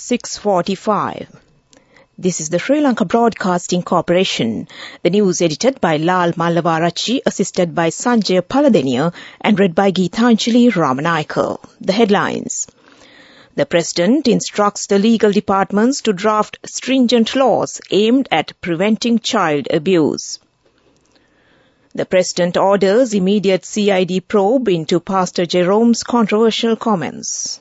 6:45. This is the Sri Lanka Broadcasting Corporation. The news edited by Lal Mallavarachi, assisted by Sanjay Paladenia, and read by Geethanjali Ramanayaka. The headlines. The President instructs the legal departments to draft stringent laws aimed at preventing child abuse. The President orders immediate CID probe into Pastor Jerome's controversial comments.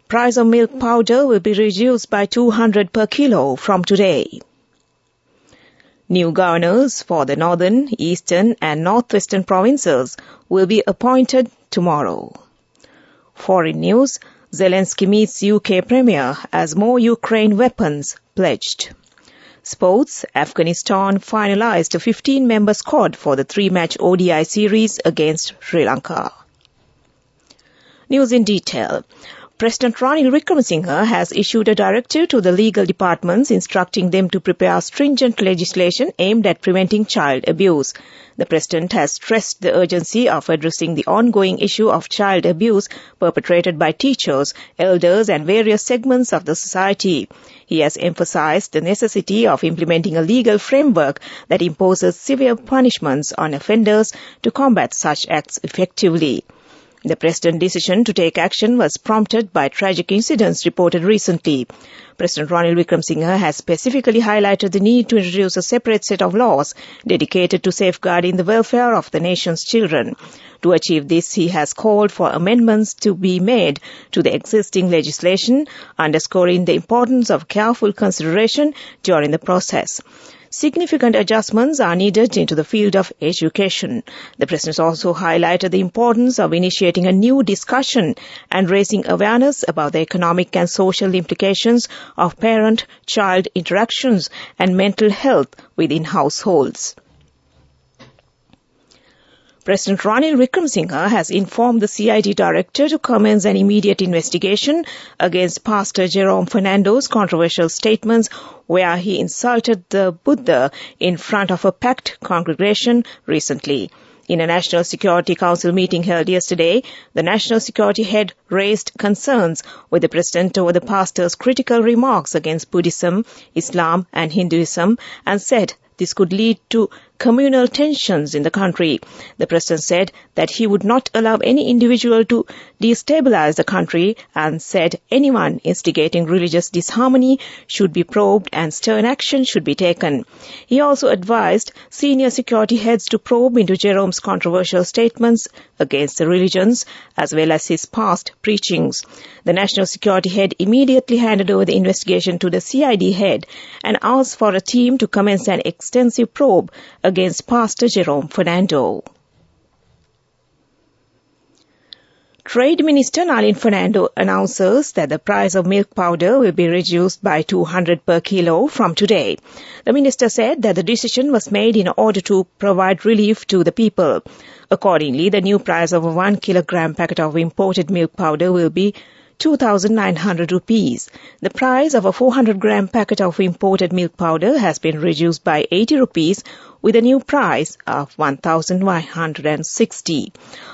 Price of milk powder will be reduced by 200 per kilo from today. New governors for the northern, eastern and northwestern provinces will be appointed tomorrow. Foreign news, Zelensky meets UK Premier as more Ukraine weapons pledged. Sports, Afghanistan finalised a 15-member squad for the 3-match ODI series against Sri Lanka. News in detail. President Ranil Wickremesinghe has issued a directive to the legal departments instructing them to prepare stringent legislation aimed at preventing child abuse. The President has stressed the urgency of addressing the ongoing issue of child abuse perpetrated by teachers, elders and various segments of the society. He has emphasized the necessity of implementing a legal framework that imposes severe punishments on offenders to combat such acts effectively. The President's decision to take action was prompted by tragic incidents reported recently. President Ranil Wickremesinghe has specifically highlighted the need to introduce a separate set of laws dedicated to safeguarding the welfare of the nation's children. To achieve this, he has called for amendments to be made to the existing legislation, underscoring the importance of careful consideration during the process. Significant adjustments are needed into the field of education. The President also highlighted the importance of initiating a new discussion and raising awareness about the economic and social implications of parent-child interactions and mental health within households. President Ranil Wickremesinghe has informed the CID Director to commence an immediate investigation against Pastor Jerome Fernando's controversial statements where he insulted the Buddha in front of a packed congregation recently. In a National Security Council meeting held yesterday, the National Security Head raised concerns with the President over the pastor's critical remarks against Buddhism, Islam and Hinduism and said this could lead to communal tensions in the country. The President said that he would not allow any individual to destabilize the country and said anyone instigating religious disharmony should be probed and stern action should be taken. He also advised senior security heads to probe into Jerome's controversial statements against the religions as well as his past preachings. The National Security Head immediately handed over the investigation to the CID head and asked for a team to commence an extensive probe against Pastor Jerome Fernando. Trade Minister Nalin Fernando announces that the price of milk powder will be reduced by 200 per kilo from today. The minister said that the decision was made in order to provide relief to the people. Accordingly, the new price of a 1 kilogram packet of imported milk powder will be 2,900 rupees. The price of a 400-gram packet of imported milk powder has been reduced by 80 rupees with a new price of 1,160.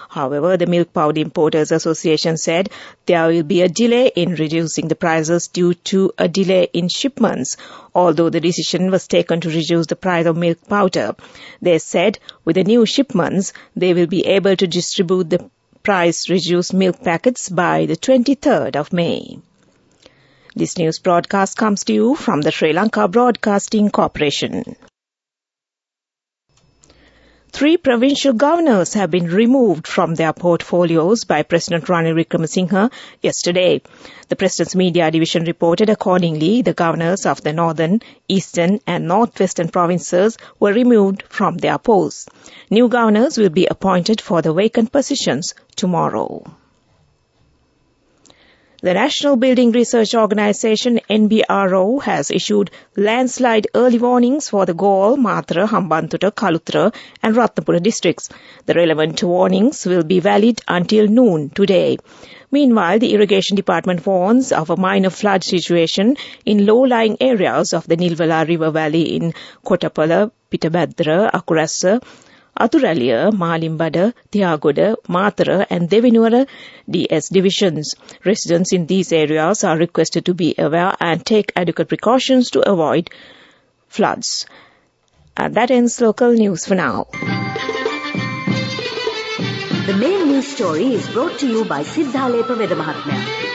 However, the Milk Powder Importers Association said there will be a delay in reducing the prices due to a delay in shipments, although the decision was taken to reduce the price of milk powder. They said with the new shipments, they will be able to distribute the price-reduced milk packets by the 23rd of May. This news broadcast comes to you from the Sri Lanka Broadcasting Corporation. 3 provincial governors have been removed from their portfolios by President Ranil Wickremesinghe yesterday. The President's Media Division reported accordingly the governors of the northern, eastern and northwestern provinces were removed from their posts. New governors will be appointed for the vacant positions tomorrow. The National Building Research Organisation NBRO has issued landslide early warnings for the Galle, Matra, Hambantota, Kaluthara and Ratnapura districts. The relevant warnings will be valid until noon today. Meanwhile, the Irrigation Department warns of a minor flood situation in low-lying areas of the Nilwala River Valley in Kottapala, Pitabhadra, Akurassa, Athuraliya, Malimbada, Thiagoda, Mathara and Devinuwara DS divisions. Residents in these areas are requested to be aware and take adequate precautions to avoid floods. And that ends local news for now. The main news story is brought to you by Siddhalepa Vedamahatmya.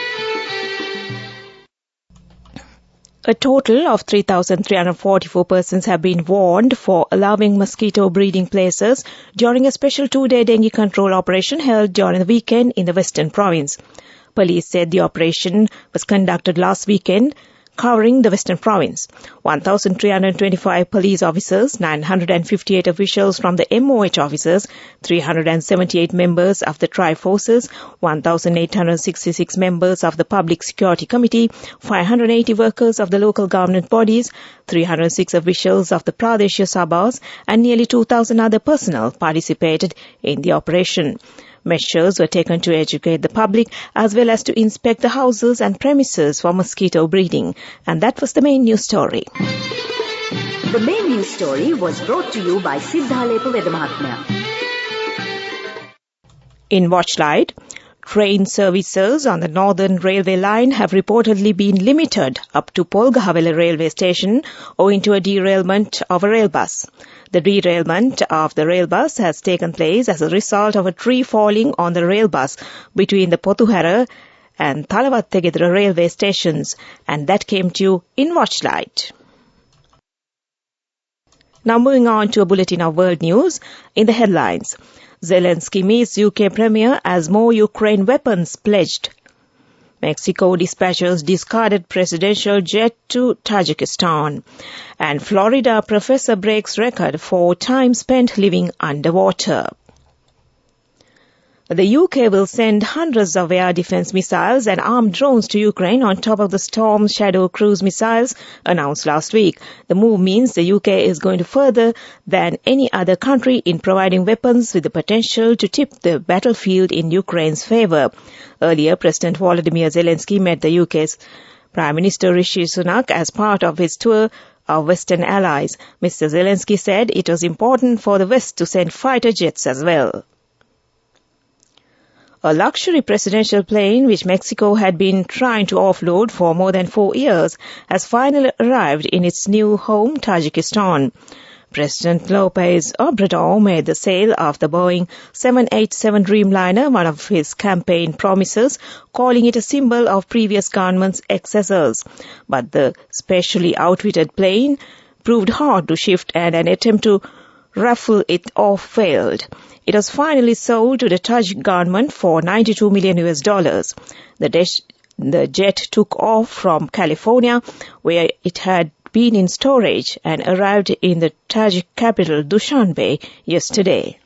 A total of 3,344 persons have been warned for allowing mosquito breeding places during a special 2-day dengue control operation held during the weekend in the Western Province. Police said the operation was conducted last weekend, covering the Western Province. 1,325 police officers, 958 officials from the MOH offices, 378 members of the Tri-Forces, 1,866 members of the Public Security Committee, 580 workers of the local government bodies, 306 officials of the Pradeshya Sabhas, and nearly 2,000 other personnel participated in the operation. Measures were taken to educate the public as well as to inspect the houses and premises for mosquito breeding. And that was the main news story. The main news story was brought to you by Siddhalepa Vedamahatmya. In Watchlight, train services on the Northern Railway line have reportedly been limited up to Polgahawela railway station owing to a derailment of a rail bus. The derailment of the rail bus has taken place as a result of a tree falling on the rail bus between the Pothuhara and Thalawattegedara railway stations, and that came to you in Watchlight. Now moving on to a bulletin of world news in the headlines. Zelensky meets UK Premier as more Ukraine weapons pledged. Mexico dispatches discarded presidential jet to Tajikistan. And Florida professor breaks record for time spent living underwater. The UK will send hundreds of air defense missiles and armed drones to Ukraine on top of the Storm Shadow cruise missiles announced last week. The move means the UK is going to further than any other country in providing weapons with the potential to tip the battlefield in Ukraine's favour. Earlier, President Volodymyr Zelensky met the UK's Prime Minister Rishi Sunak as part of his tour of Western allies. Mr. Zelensky said it was important for the West to send fighter jets as well. A luxury presidential plane, which Mexico had been trying to offload for more than 4 years, has finally arrived in its new home, Tajikistan. President López Obrador made the sale of the Boeing 787 Dreamliner one of his campaign promises, calling it a symbol of previous government's excesses. But the specially outfitted plane proved hard to shift and an attempt to raffle it off failed. It was finally sold to the Tajik government for $92 million. The jet took off from California, where it had been in storage, and arrived in the Tajik capital Dushanbe yesterday.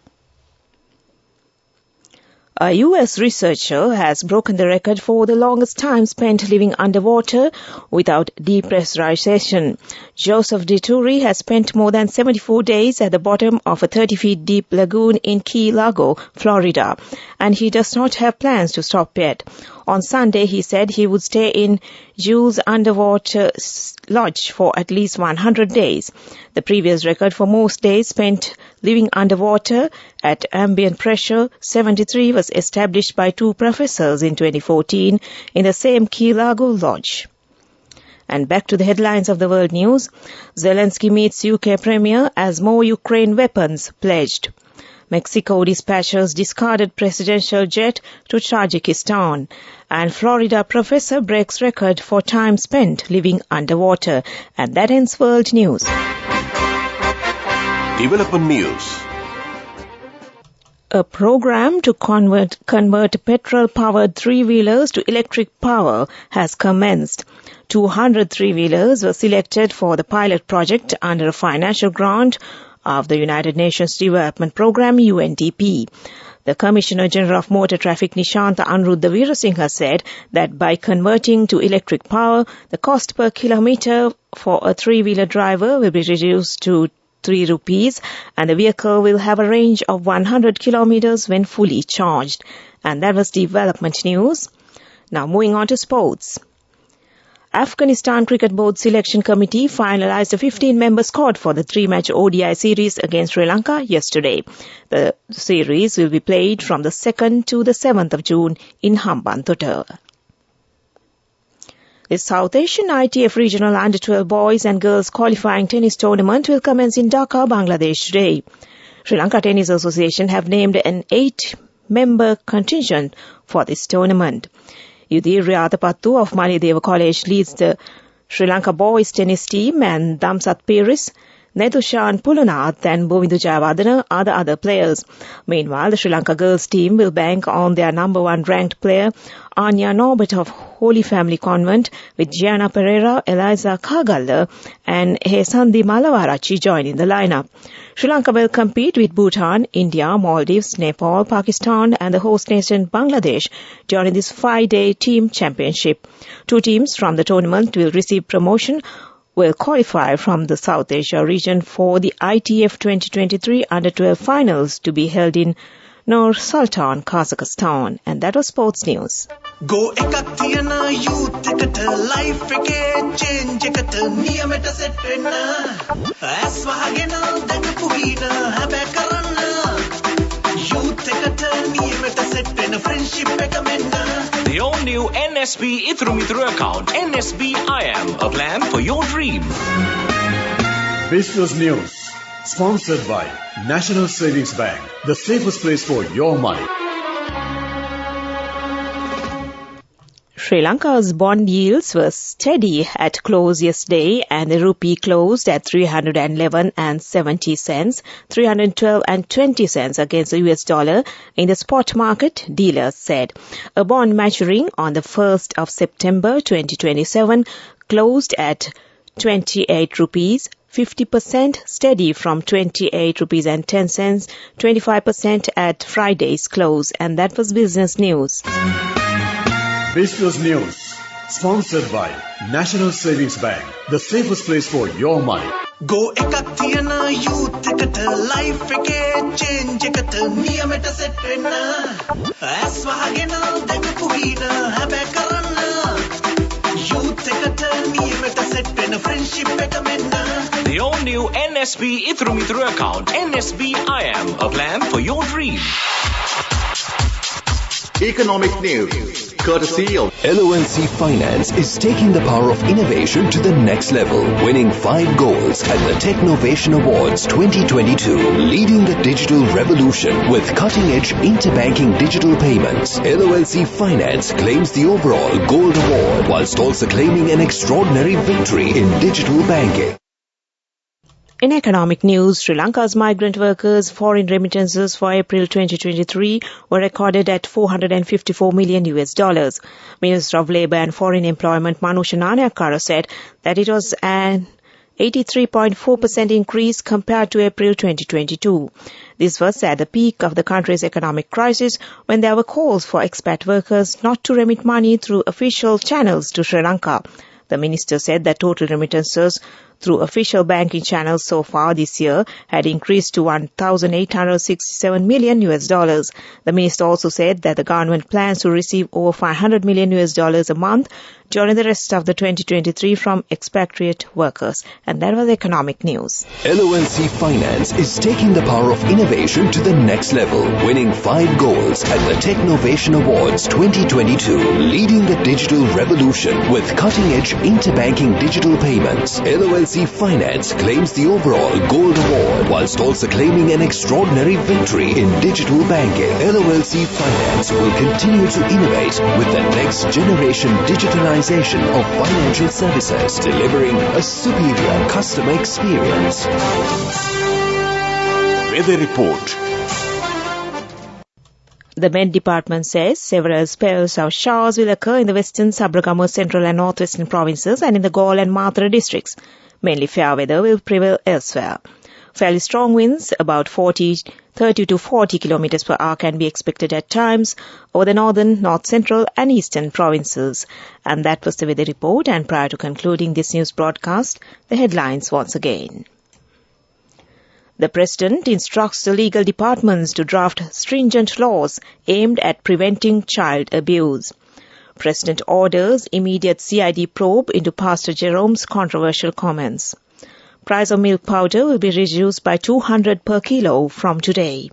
A U.S. researcher has broken the record for the longest time spent living underwater without depressurization. Joseph DeTuri has spent more than 74 days at the bottom of a 30 feet deep lagoon in Key Largo, Florida, and he does not have plans to stop yet. On Sunday, he said he would stay in Jules Underwater Lodge for at least 100 days. The previous record for most days spent living underwater at ambient pressure 73 was established by 2 professors in 2014 in the same Key Largo Lodge. And back to the headlines of the world news. Zelensky meets UK Premier as more Ukraine weapons pledged. Mexico dispatches discarded presidential jet to Tajikistan. And Florida professor breaks record for time spent living underwater. And that ends world news. Development news. A program to convert petrol-powered three-wheelers to electric power has commenced. 200 three-wheelers were selected for the pilot project under a financial grant of the United Nations Development Programme, UNDP. The Commissioner General of Motor Traffic, Nishanta Anuruddha Veerasinghe, said that by converting to electric power, the cost per kilometre for a three-wheeler driver will be reduced to 3 rupees, and the vehicle will have a range of 100 kilometers when fully charged. And that was development news. Now moving on to sports. Afghanistan Cricket Board Selection Committee finalized a 15-member squad for the 3-match ODI series against Sri Lanka yesterday. The series will be played from the 2nd to the 7th of June in Hambantota. The South Asian ITF Regional Under-12 Boys and Girls Qualifying Tennis Tournament will commence in Dhaka, Bangladesh today. Sri Lanka Tennis Association have named an 8-member contingent for this tournament. Yudhir Riyatapattu of Manideva College leads the Sri Lanka boys tennis team, and Damsat Piris, Nedushan Pulanath and Bovindu Jayawardena are the other players. Meanwhile, the Sri Lanka girls team will bank on their number 1 ranked player, Anya Norbert of Holy Family Convent, with Gianna Pereira, Eliza Kagalla and Hesandi Malavarachi joining the lineup. Sri Lanka will compete with Bhutan, India, Maldives, Nepal, Pakistan and the host nation Bangladesh during this 5-day team championship. 2 teams from the tournament will receive promotion, will qualify from the South Asia region for the ITF 2023 Under-12 finals to be held in Nur Sultan, Kazakhstan. And that was sports news. Go ekak thiyana youth eකට life එකේ change එකට නියමෙට set වෙන්න ඇස් වහගෙන දැකපු හීන හැබැ කරන්න youth එකට නියමෙට set වෙන friendship එක මෙන්න. The all new NSB Ithru Mithru account, NSB IM, a plan for your dream. Business News, sponsored by National Savings Bank, the safest place for your money. Sri Lanka's bond yields were steady at close yesterday, and the rupee closed at 311 and 70 cents, 312 and 20 cents against the US dollar in the spot market, dealers said. A bond maturing on the 1st of September 2027 closed at 28 rupees, 50% steady from 28 rupees and 10 cents, 25% at Friday's close. And that was business news. Business News, sponsored by National Savings Bank, the safest place for your money. Go ekak thiyana youth eකට life එකේ change එකට නියමෙට set වෙන්න ඇස් වහගෙන දැකපු හීන හැබැ කරන්න youth එකට නියමෙට set වෙන friendship එක මෙන්න. The all new NSB Ithru Mithru account, NSB IM, a plan for your dream. Economic news, courtesy of LONC Finance, is taking the power of innovation to the next level, winning 5 golds at the Technovation Awards 2022, leading the digital revolution with cutting-edge interbanking digital payments. LONC Finance claims the overall gold award, whilst also claiming an extraordinary victory in digital banking. In economic news, Sri Lanka's migrant workers' foreign remittances for April 2023 were recorded at $454 million. Minister of Labour and Foreign Employment Manusha Nanayakkara said that it was an 83.4% increase compared to April 2022. This was at the peak of the country's economic crisis, when there were calls for expat workers not to remit money through official channels to Sri Lanka. The minister said that total remittances through official banking channels so far this year had increased to $1,867 million. The minister also said that the government plans to receive over $500 million a month during the rest of the 2023 from expatriate workers. And that was economic news. LONC Finance is taking the power of innovation to the next level, winning 5 golds at the Technovation Awards 2022, leading the digital revolution with cutting-edge interbanking digital payments. LONC Finance claims the overall gold award, whilst also claiming an extraordinary victory in digital banking. LONC Finance will continue to innovate with the next generation digitalization of financial services, delivering a superior customer experience. Weather report. The Met Department says several spells of showers will occur in the western, Sabragamuwa, central and northwestern provinces and in the Galle and Mathura districts. Mainly fair weather will prevail elsewhere. Fairly strong winds, about 30 to 40 kilometers per hour, can be expected at times over the northern, north central and eastern provinces. And that was the weather report. And prior to concluding this news broadcast, the headlines once again. The President instructs the legal departments to draft stringent laws aimed at preventing child abuse. President orders immediate CID probe into Pastor Jerome's controversial comments. Price of milk powder will be reduced by 200 per kilo from today.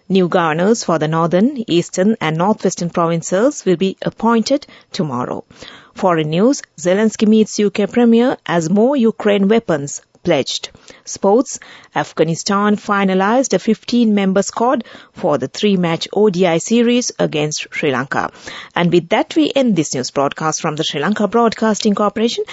New governors for the northern, eastern and northwestern provinces will be appointed tomorrow. Foreign news, Zelensky meets UK Premier as more Ukraine weapons pledged. Sports, Afghanistan finalized a 15-member squad for the 3-match ODI series against Sri Lanka. And with that, we end this news broadcast from the Sri Lanka Broadcasting Corporation.